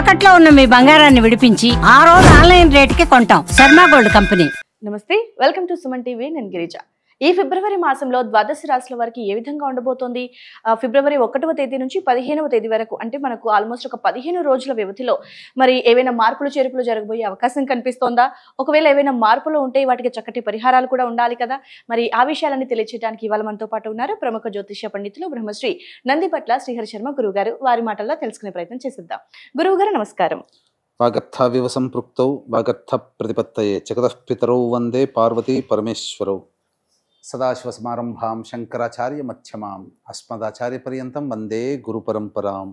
తాకట్లో ఉన్న మీ బంగారాన్ని విడిపించి ఆ రోజు ఆన్లైన్ రేటుకి కొంటాం. Sharma gold company. నమస్తే, వెల్కమ్ టు సుమన్ టీవీ. నేను గిరిజ. ఈ ఫిబ్రవరి మాసంలో ద్వాదశ రాశుల వారికి ఏ విధంగా ఉండబోతోంది? ఫిబ్రవరి 1వ తేదీ నుంచి 15వ తేదీ వరకు, అంటే మనకు ఆల్మోస్ట్ ఒక 15 రోజుల వ్యవధిలో మరి ఏవైనా మార్పులు చేర్పులు జరగబోయే అవకాశం కనిపిస్తోందా? ఒకవేళ ఏవైనా మార్పులు ఉంటే వాటికి చక్కటి పరిహారాలు కూడా ఉండాలి కదా. మరి ఆ విషయాలన్నీ తెలియచేయడానికి ఇవాళ మనతో పాటు ఉన్నారు ప్రముఖ జ్యోతిష్య పండితులు బ్రహ్మశ్రీ నందిపట్ల శ్రీహరి శర్మ గురువు గారు. వారి మాటల్లో తెలుసుకునే ప్రయత్నం చేసిద్దాం. గురువు గారు నమస్కారం. వాగర్థావివ సంపృక్తౌ వాగర్థ ప్రతిపత్తయే జగతః పితరౌ వందే పార్వతీ పరమేశ్వరౌ. సదాశివసమారంభాం శంకరాచార్య మధ్యమాం అస్మదాచార్య పర్యంతం వందే గురు పరంపరాం.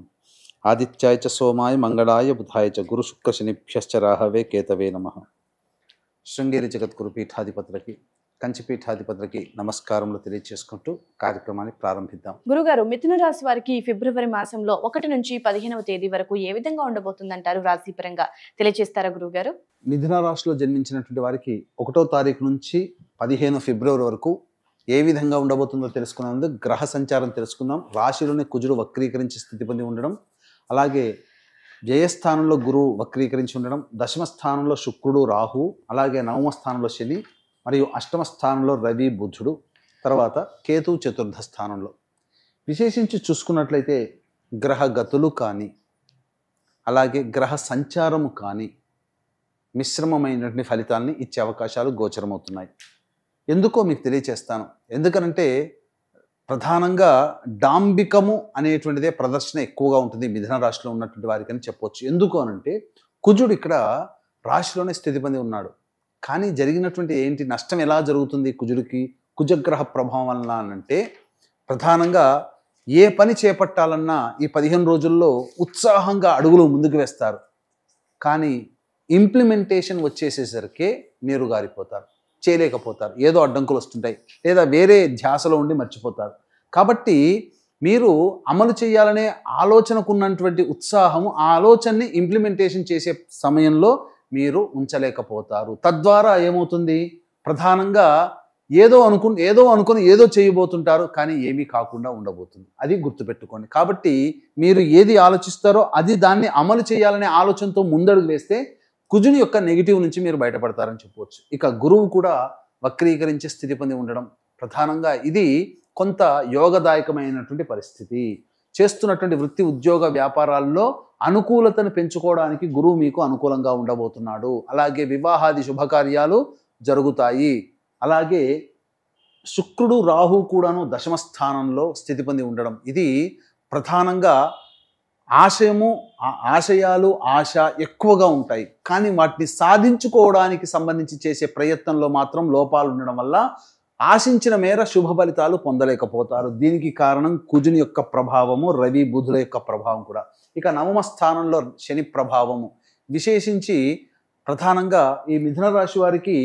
ఆదిత్యాయ చ సోమాయ మంగళాయ బుధాయ చ గురు శుక్ర శనిభ్యశ్చ రాహవే కేతవే నమః. శృంగేరి జగద్గురు పీఠాధిపతులకి, కంచిపీఠాధిపతులకి నమస్కారములు తెలియజేసుకుంటూ కార్యక్రమాన్ని ప్రారంభిద్దాం. గురుగారు, మిథున రాశి వారికి ఫిబ్రవరి మాసంలో 1 నుంచి 15వ తేదీ వరకు ఏ విధంగా ఉండబోతుందంటారు? రాశి పరంగా తెలియజేస్తారా గురుగారు? మిథున రాశిలో జన్మించినటువంటి వారికి 1వ తారీఖు నుంచి 15 ఫిబ్రవరి వరకు ఏ విధంగా ఉండబోతుందో తెలుసుకున్నందుకు గ్రహ సంచారం తెలుసుకుందాం. రాశిలోని కుజుడు వక్రీకరించి స్థితి పొంది ఉండడం, అలాగే వ్యయస్థానంలో గురువు వక్రీకరించి ఉండడం, దశమ స్థానంలో శుక్రుడు రాహు, అలాగే నవమ స్థానంలో శని, మరియు అష్టమ స్థానంలో రవి బుధుడు, తర్వాత కేతు చతుర్థ స్థానంలో. విశేషించి చూసుకున్నట్లయితే గ్రహ గతులు కానీ అలాగే గ్రహ సంచారము కానీ మిశ్రమమైనటువంటి ఫలితాలని ఇచ్చే అవకాశాలు గోచరమవుతున్నాయి. ఎందుకో మీకు తెలియచేస్తాను. ఎందుకనంటే ప్రధానంగా డాంబికము అనేటువంటిదే ప్రదర్శన ఎక్కువగా ఉంటుంది మిథున రాశిలో ఉన్నటువంటి వారికి అని చెప్పవచ్చు. ఎందుకు అనంటే కుజుడు ఇక్కడ రాశిలోనే స్థితి పొంది ఉన్నాడు. కానీ జరిగినటువంటి ఏంటి నష్టం ఎలా జరుగుతుంది కుజుడికి కుజగ్రహ ప్రభావం వలన అంటే, ప్రధానంగా ఏ పని చేపట్టాలన్నా ఈ 15 రోజుల్లో ఉత్సాహంగా అడుగులు ముందుకు వేస్తారు. కానీ ఇంప్లిమెంటేషన్ వచ్చేసేసరికి నీరుగారిపోతారు, చేయలేకపోతారు. ఏదో అడ్డంకులు వస్తుంటాయి, లేదా వేరే ధ్యాసలో ఉండి మర్చిపోతారు. కాబట్టి మీరు అమలు చేయాలనే ఆలోచనకున్నటువంటి ఉత్సాహము, ఆ ఆలోచనని ఇంప్లిమెంటేషన్ చేసే సమయంలో మీరు ఉంచలేకపోతారు. తద్వారా ఏమవుతుంది, ప్రధానంగా ఏదో అనుకుని ఏదో చేయబోతుంటారు, కానీ ఏమీ కాకుండా ఉండబోతుంది. అది గుర్తుపెట్టుకోండి. కాబట్టి మీరు ఏది ఆలోచిస్తారో అది దాన్ని అమలు చేయాలనే ఆలోచనతో ముందడుగు వేస్తే కుజుని యొక్క నెగిటివ్ నుంచి మీరు బయటపడతారని చెప్పవచ్చు. ఇక గురువు కూడా వక్రీకరించే స్థితి పొంది ఉండడం, ప్రధానంగా ఇది కొంత యోగదాయకమైనటువంటి పరిస్థితి. చేస్తున్నటువంటి వృత్తి ఉద్యోగ వ్యాపారాల్లో అనుకూలతను పెంచుకోవడానికి గురువు మీకు అనుకూలంగా ఉండబోతున్నాడు. అలాగే వివాహాది శుభకార్యాలు జరుగుతాయి. అలాగే శుక్రుడు రాహు కూడాను దశమ స్థానంలో స్థితి పొంది ఉండడం, ఇది ప్రధానంగా ఆశయాలు ఆశ ఎక్కువగా ఉంటాయి. కానీ వాటిని సాధించుకోవడానికి సంబంధించి చేసే ప్రయత్నంలో మాత్రం లోపాలు ఉండడం వల్ల ఆశించిన మేర శుభ ఫలితాలు పొందలేకపోతారు. దీనికి కారణం కుజుని యొక్క ప్రభావము, రవి బుధుల యొక్క ప్రభావం కూడా. ఇక నవమ స్థానంలో శని ప్రభావము. విశేషించి ప్రధానంగా ఈ మిథున రాశి వారికి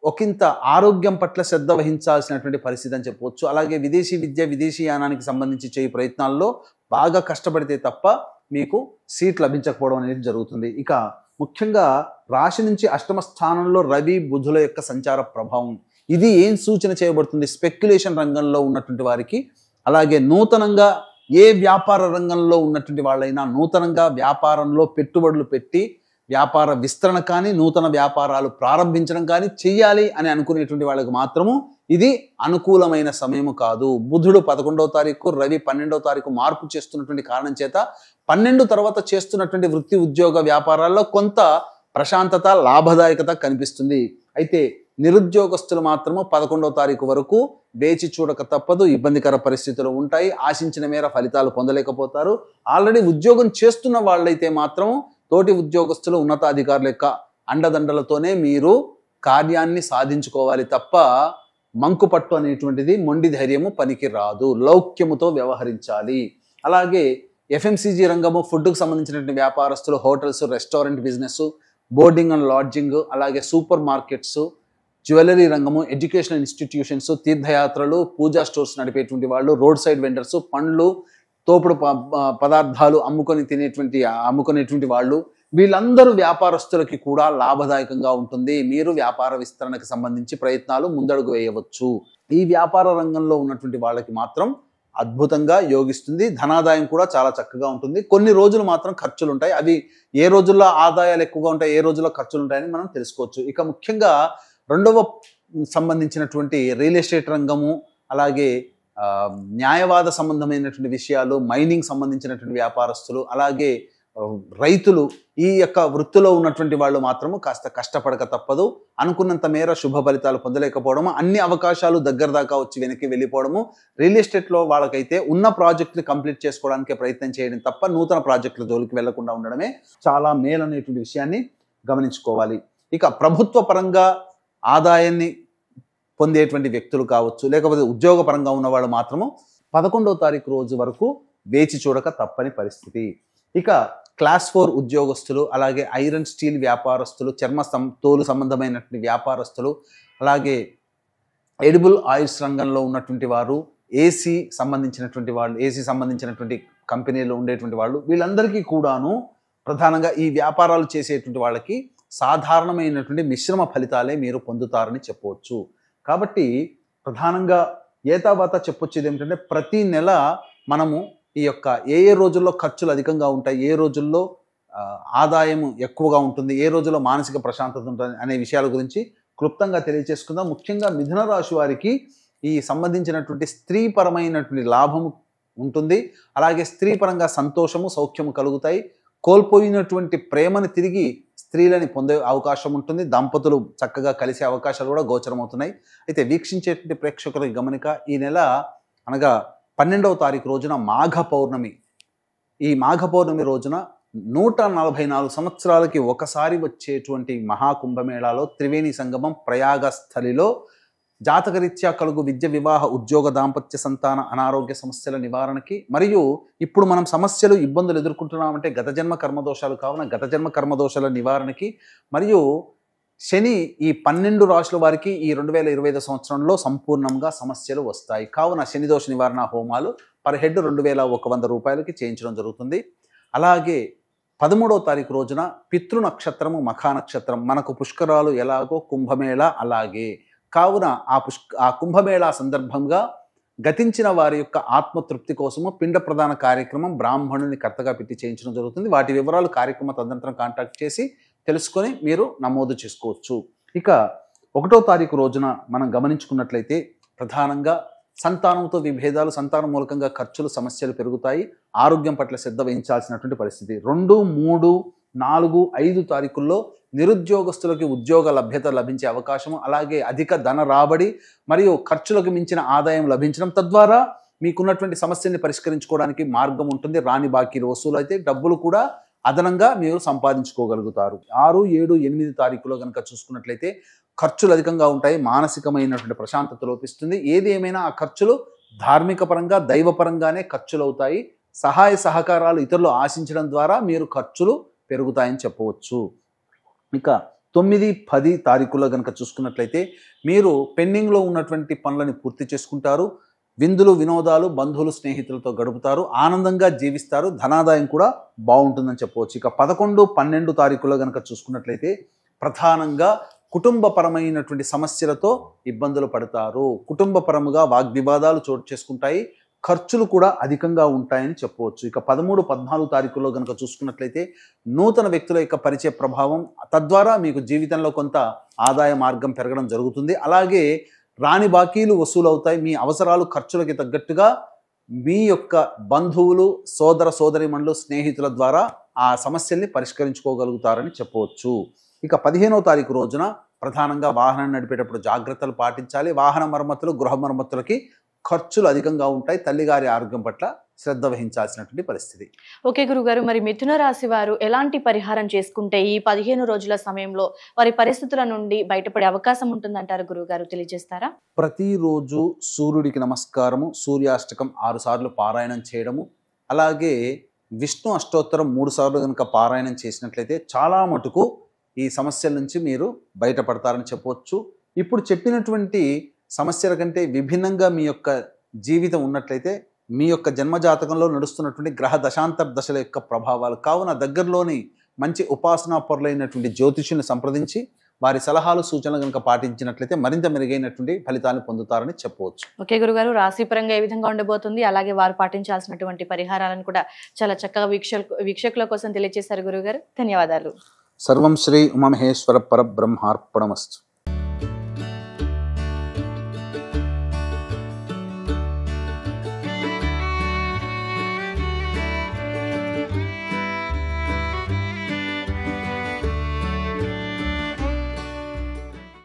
ఒకంత ఆరోగ్యం పట్ల శ్రద్ధ వహించాల్సినటువంటి పరిస్థితి అని చెప్పవచ్చు. అలాగే విదేశీ విద్య, విదేశీ యానానికి సంబంధించి చేయ ప్రయత్నాల్లో బాగా కష్టపడితే తప్ప మీకు సీట్ లభించకపోవడం అనేది జరుగుతుంది. ఇక ముఖ్యంగా రాశి నుంచి అష్టమ స్థానంలో రవి బుధుల యొక్క సంచార ప్రభావం, ఇది ఏం సూచన చేయబడుతుంది? స్పెక్యులేషన్ రంగంలో ఉన్నటువంటి వారికి, అలాగే నూతనంగా ఏ వ్యాపార రంగంలో ఉన్నటువంటి వాళ్ళైనా నూతనంగా వ్యాపారంలో పెట్టుబడులు పెట్టి వ్యాపార విస్తరణ కానీ నూతన వ్యాపారాలు ప్రారంభించడం కానీ చెయ్యాలి అని అనుకునేటువంటి వాళ్ళకి మాత్రము ఇది అనుకూలమైన సమయము కాదు. బుధుడు 11వ తారీఖు, రవి 12వ తారీఖు మార్పు చేస్తున్నటువంటి కారణం చేత 12 తర్వాత చేస్తున్నటువంటి వృత్తి ఉద్యోగ వ్యాపారాల్లో కొంత ప్రశాంతత, లాభదాయకత కనిపిస్తుంది. అయితే నిరుద్యోగస్తులు మాత్రము 11వ తారీఖు వరకు వేచి చూడక తప్పదు. ఇబ్బందికర పరిస్థితులు ఉంటాయి. ఆశించిన మేర ఫలితాలు పొందలేకపోతారు. ఆల్రెడీ ఉద్యోగం చేస్తున్న వాళ్ళైతే మాత్రం తోటి ఉద్యోగస్తులు, ఉన్నతాధికారుల యొక్క అండదండలతోనే మీరు కార్యాన్ని సాధించుకోవాలి తప్ప మంకుపట్టు అనేటువంటిది, మొండి ధైర్యము పనికి రాదు. లౌక్యముతో వ్యవహరించాలి. అలాగే ఎఫ్ఎంసీజీ రంగము, ఫుడ్కు సంబంధించినటువంటి వ్యాపారస్తులు, hotels, restaurant business, boarding and lodging, అలాగే సూపర్ మార్కెట్స్, జ్యువెలరీ రంగము, ఎడ్యుకేషనల్ ఇన్స్టిట్యూషన్స్, తీర్థయాత్రలు, పూజా స్టోర్స్ నడిపేటువంటి వాళ్ళు, రోడ్ సైడ్ వెండర్స్, పండ్లు, తోపుడు పదార్థాలు అమ్ముకునేటువంటి వాళ్ళు, వీళ్ళందరూ వ్యాపారస్తులకి కూడా లాభదాయకంగా ఉంటుంది. మీరు వ్యాపార విస్తరణకు సంబంధించి ప్రయత్నాలు ముందడుగు వేయవచ్చు. ఈ వ్యాపార రంగంలో ఉన్నటువంటి వాళ్ళకి మాత్రం అద్భుతంగా యోగిస్తుంది. ధనాదాయం కూడా చాలా చక్కగా ఉంటుంది. కొన్ని రోజులు మాత్రం ఖర్చులు ఉంటాయి. అవి ఏ రోజుల్లో ఆదాయాలు ఎక్కువగా ఉంటాయి, ఏ రోజుల్లో ఖర్చులు ఉంటాయని మనం తెలుసుకోవచ్చు. ఇక ముఖ్యంగా రెండవ సంబంధించినటువంటి రియల్ ఎస్టేట్ రంగము, అలాగే న్యాయవాద సంబంధమైనటువంటి విషయాలు, మైనింగ్ సంబంధించినటువంటి వ్యాపారస్తులు, అలాగే రైతులు, ఈ యొక్క వృత్తిలో ఉన్నటువంటి వాళ్ళు మాత్రము కాస్త కష్టపడక తప్పదు. అనుకున్నంత మేర శుభ ఫలితాలు పొందలేకపోవడము, అన్ని అవకాశాలు దగ్గర దాకా వచ్చి వెనక్కి వెళ్ళిపోవడము. రియల్ ఎస్టేట్లో వాళ్ళకైతే ఉన్న ప్రాజెక్టులు కంప్లీట్ చేసుకోవడానికి ప్రయత్నం చేయడం తప్ప నూతన ప్రాజెక్టుల జోలికి వెళ్లకుండా ఉండడమే చాలా మేలు అనేటువంటి విషయాన్ని గమనించుకోవాలి. ఇక ప్రభుత్వ పరంగా ఆదాయాన్ని పొందేటువంటి వ్యక్తులు కావచ్చు, లేకపోతే ఉద్యోగపరంగా ఉన్నవాళ్ళు మాత్రము 11వ తారీఖు రోజు వరకు వేచి చూడక తప్పని పరిస్థితి. ఇక క్లాస్ 4 ఉద్యోగస్తులు, అలాగే ఐరన్ స్టీల్ వ్యాపారస్తులు, తోలు సంబంధమైనటువంటి వ్యాపారస్తులు, అలాగే ఎడిబుల్ ఆయిల్స్ రంగంలో ఉన్నటువంటి వారు, ఏసీ సంబంధించినటువంటి కంపెనీలో ఉండేటువంటి వాళ్ళు, వీళ్ళందరికీ కూడాను ప్రధానంగా ఈ వ్యాపారాలు చేసేటువంటి వాళ్ళకి సాధారణమైనటువంటి మిశ్రమ ఫలితాలే మీరు పొందుతారని చెప్పవచ్చు. కాబట్టి ప్రధానంగా ఏతావాత చెప్పొచ్చేది ఏమిటంటే, ప్రతి నెల మనము ఈ యొక్క ఏ రోజుల్లో ఖర్చులు అధికంగా ఉంటాయి, ఏ రోజుల్లో ఆదాయం ఎక్కువగా ఉంటుంది, ఏ రోజుల్లో మానసిక ప్రశాంతత ఉంటుంది అనే విషయాల గురించి క్లుప్తంగా తెలియజేసుకుందాం. ముఖ్యంగా మిథున రాశి వారికి ఈ సంబంధించినటువంటి స్త్రీపరమైనటువంటి లాభము ఉంటుంది. అలాగే స్త్రీపరంగా సంతోషము, సౌఖ్యము కలుగుతాయి. కోల్పోయినటువంటి ప్రేమను తిరిగి స్త్రీలని పొందే అవకాశం ఉంటుంది. దంపతులు చక్కగా కలిసే అవకాశాలు కూడా గోచరమవుతున్నాయి. అయితే వీక్షించేటువంటి ప్రేక్షకులకి గమనిక, ఈ నెల అనగా 12వ తారీఖు రోజున మాఘ పౌర్ణమి. ఈ మాఘ పౌర్ణమి రోజున 144 సంవత్సరాలకి ఒకసారి వచ్చేటువంటి మహాకుంభమేళాలో త్రివేణి సంగమం ప్రయాగస్థలిలో జాతకరీత్యా కలుగు విద్య, వివాహ, ఉద్యోగ, దాంపత్య, సంతాన, అనారోగ్య సమస్యల నివారణకి, మరియు ఇప్పుడు మనం సమస్యలు, ఇబ్బందులు ఎదుర్కొంటున్నామంటే గత జన్మ కర్మదోషాలు కావున గత జన్మ కర్మదోషాల నివారణకి, మరియు శని ఈ 12 రాశుల వారికి ఈ 2025 సంవత్సరంలో సంపూర్ణంగా సమస్యలు వస్తాయి. కావున శని దోష నివారణ హోమాలు పర్ హెడ్ 2100 రూపాయలకి చేయించడం జరుగుతుంది. అలాగే 13వ తారీఖు రోజున పితృ నక్షత్రము మఖా నక్షత్రం, మనకు పుష్కరాలు ఎలాగో కుంభమేళ అలాగే. కావున ఆ కుంభమేళా సందర్భంగా గతించిన వారి యొక్క ఆత్మతృప్తి కోసము పిండ ప్రదాన కార్యక్రమం బ్రాహ్మణుని కర్తగా పెట్టి చేయించడం జరుగుతుంది. వాటి వివరాలు కార్యక్రమ తదనంతరం కాంటాక్ట్ చేసి తెలుసుకొని మీరు నమోదు చేసుకోవచ్చు. ఇక 1వ తారీఖు రోజున మనం గమనించుకున్నట్లయితే ప్రధానంగా సంతానంతో విభేదాలు, సంతానం మూలకంగా ఖర్చులు, సమస్యలు పెరుగుతాయి. ఆరోగ్యం పట్ల శ్రద్ధ వహించాల్సినటువంటి పరిస్థితి. 2, 3, 4, 5 తారీఖుల్లో నిరుద్యోగస్తులకి ఉద్యోగ లభ్యత లభించే అవకాశము, అలాగే అధిక ధన రాబడి మరియు ఖర్చులకు మించిన ఆదాయం లభించడం, తద్వారా మీకున్నటువంటి సమస్యల్ని పరిష్కరించుకోవడానికి మార్గం ఉంటుంది. రాని బాకీలు వసూలు అయితే డబ్బులు కూడా అదనంగా మీరు సంపాదించుకోగలుగుతారు. 6, 7, 8 తారీఖులో కనుక చూసుకున్నట్లయితే ఖర్చులు అధికంగా ఉంటాయి. మానసికమైనటువంటి ప్రశాంతత లోపిస్తుంది. ఏది ఏమైనా ఆ ఖర్చులు ధార్మిక పరంగా, దైవపరంగానే ఖర్చులు అవుతాయి. సహాయ సహకారాలు ఇతరులు ఆశించడం ద్వారా మీరు ఖర్చులు పెరుగుతాయని చెప్పవచ్చు. ఇక 9, 10 తారీఖుల్లో కనుక చూసుకున్నట్లయితే మీరు పెండింగ్లో ఉన్నటువంటి పనులని పూర్తి చేసుకుంటారు. విందులు, వినోదాలు, బంధువులు, స్నేహితులతో గడుపుతారు. ఆనందంగా జీవిస్తారు. ధనాదాయం కూడా బాగుంటుందని చెప్పవచ్చు. ఇక 11, 12 తారీఖుల్లో కనుక చూసుకున్నట్లయితే ప్రధానంగా కుటుంబపరమైనటువంటి సమస్యలతో ఇబ్బందులు పడతారు. కుటుంబపరముగా వాగ్వివాదాలు చోటు చేసుకుంటాయి. ఖర్చులు కూడా అధికంగా ఉంటాయని చెప్పవచ్చు. ఇక 13, 14 తారీఖుల్లో కనుక చూసుకున్నట్లయితే నూతన వ్యక్తుల యొక్క పరిచయ ప్రభావం, తద్వారా మీకు జీవితంలో కొంత ఆదాయ మార్గం పెరగడం జరుగుతుంది. అలాగే రాని బాకీలు వసూలు అవుతాయి. మీ అవసరాలు, ఖర్చులకి తగ్గట్టుగా మీ యొక్క బంధువులు, సోదర సోదరిమణులు, స్నేహితుల ద్వారా ఆ సమస్యల్ని పరిష్కరించుకోగలుగుతారని చెప్పవచ్చు. ఇక 15వ తారీఖు రోజున ప్రధానంగా వాహనాన్ని నడిపేటప్పుడు జాగ్రత్తలు పాటించాలి. వాహన మరమ్మతులు, గృహ మరమ్మతులకి ఖర్చులు అధికంగా ఉంటాయి. తల్లిగారి ఆరోగ్యం పట్ల శ్రద్ధ వహించాల్సినటువంటి పరిస్థితి. ఓకే గురుగారు, మరి మిథున రాశి వారు ఎలాంటి పరిహారం చేసుకుంటే ఈ 15 రోజుల సమయంలో వారి పరిస్థితుల నుండి బయటపడే అవకాశం ఉంటుందంటారు గురుగారు, తెలియజేస్తారా? ప్రతిరోజు సూర్యుడికి నమస్కారము, సూర్యాష్టకం 6 సార్లు పారాయణం చేయడము, అలాగే విష్ణు అష్టోత్తరం 3 సార్లు కనుక పారాయణం చేసినట్లయితే చాలా మటుకు ఈ సమస్యల నుంచి మీరు బయటపడతారని చెప్పవచ్చు. ఇప్పుడు చెప్పినటువంటి సమస్యల కంటే విభిన్నంగా మీ యొక్క జీవితం ఉన్నట్లయితే మీ యొక్క జన్మజాతకంలో నడుస్తున్నటువంటి గ్రహ దశాంతర దశల యొక్క ప్రభావాలు, కావున దగ్గరలోని మంచి ఉపాసనా పరులైనటువంటి జ్యోతిష్యుని సంప్రదించి వారి సలహాలు సూచనలు కనుక పాటించినట్లయితే మరింత మెరుగైనటువంటి ఫలితాలను పొందుతారని చెప్పవచ్చు. ఓకే గురుగారు, రాశిపరంగా ఏ విధంగా ఉండబోతుంది, అలాగే వారు పాటించాల్సినటువంటి పరిహారాలను కూడా చాలా చక్కగా వీక్షకుల కోసం తెలియజేశారు గురుగారు. ధన్యవాదాలు. సర్వం శ్రీ ఉమామహేశ్వర పరబ్రహ్మార్పణమస్తు.